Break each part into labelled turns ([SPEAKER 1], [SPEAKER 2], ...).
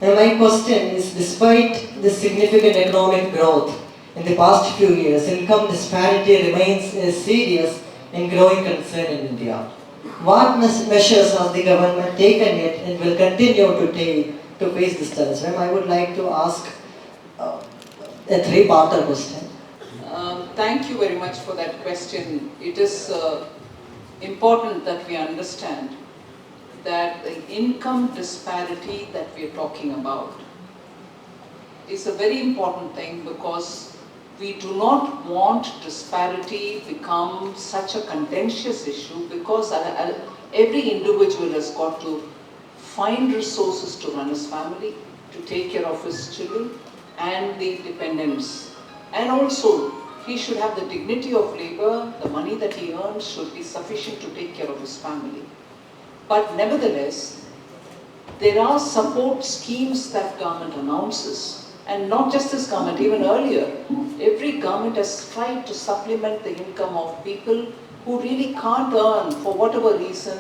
[SPEAKER 1] And my question is, despite the significant economic growth in the past few years, income disparity remains a serious and growing concern in India. What measures has the government taken yet and will continue to take to face this challenge? Ma'am, I would like to ask a three-parter question.
[SPEAKER 2] Thank you very much for that question. It is important that we understand that the income disparity that we are talking about is a very important thing, because we do not want disparity become such a contentious issue, because every individual has got to find resources to run his family, to take care of his children and the dependents. And also, he should have the dignity of labor. The money that he earns should be sufficient to take care of his family. But nevertheless, there are support schemes that government announces, and not just this government, even earlier, every government has tried to supplement the income of people who really can't earn, for whatever reason,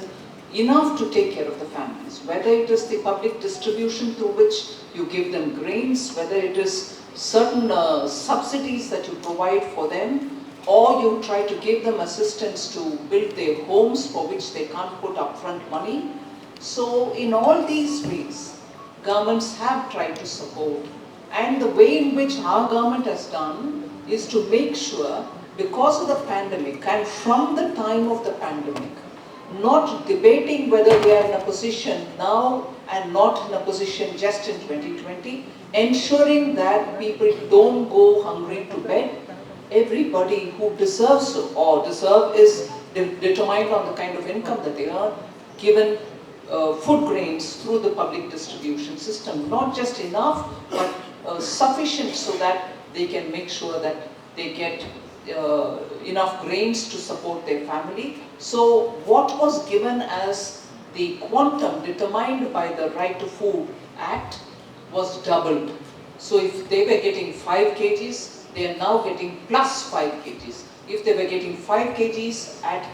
[SPEAKER 2] enough to take care of the families. Whether it is the public distribution through which you give them grains, whether it is certain subsidies that you provide for them, or you try to give them assistance to build their homes for which they can't put upfront money. So in all these ways, governments have tried to support. And the way in which our government has done is to make sure, because of the pandemic and from the time of the pandemic, not debating whether we are in a position now and not in a position just in 2020, ensuring that people don't go hungry to bed. Everybody who deserves or deserve is determined on the kind of income that they earn, given food grains through the public distribution system. Not just enough, but sufficient so that they can make sure that they get enough grains to support their family. So what was given as the quantum determined by the Right to Food Act was doubled. So if they were getting 5 kgs, they are now getting plus 5 kgs. If they were getting 5 kgs at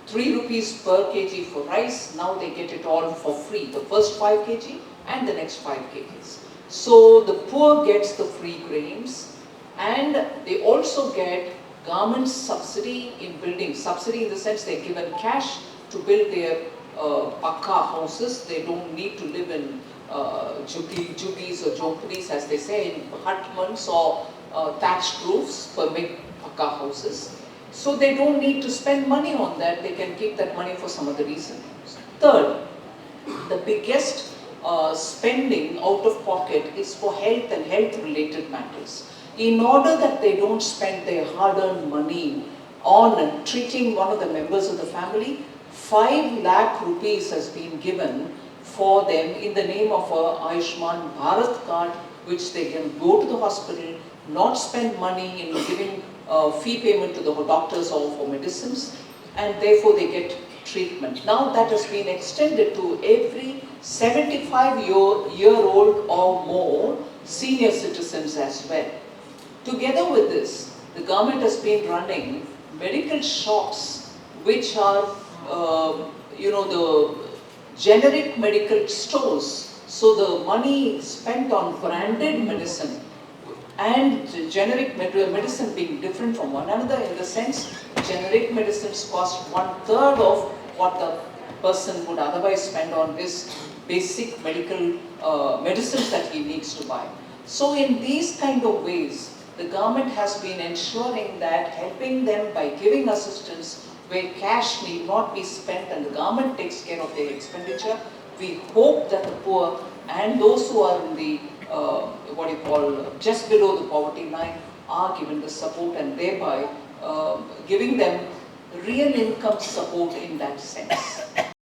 [SPEAKER 2] 3 rupees per kg for rice, now they get it all for free. The first 5 kg and the next 5 kgs. So the poor gets the free grains, and they also get government subsidy in building. Subsidy in the sense they're given cash to build their pakka houses. They don't need to live in juggies or jhompadies, as they say, in hutments or thatched roofs for big pakka houses. So they don't need to spend money on that. They can keep that money for some other reason. Third, the biggest spending out of pocket is for health and health related matters. In order that they don't spend their hard-earned money on treating one of the members of the family, 5 lakh rupees has been given for them in the name of a Ayushman Bharat card, which they can go to the hospital, not spend money in giving fee payment to the doctors or for medicines, and therefore they get treatment. Now that has been extended to every 75-year-old or more senior citizens as well. Together with this, the government has been running medical shops, which are, the generic medical stores. So the money spent on branded medicine and generic medicine being different from one another, in the sense generic medicines cost 1/3 of what the person would otherwise spend on his basic medical medicines that he needs to buy. So in these kind of ways, the government has been ensuring that, helping them by giving assistance where cash need not be spent and the government takes care of their expenditure. We hope that the poor and those who are in the just below the poverty line are given the support, and thereby giving them real income support in that sense.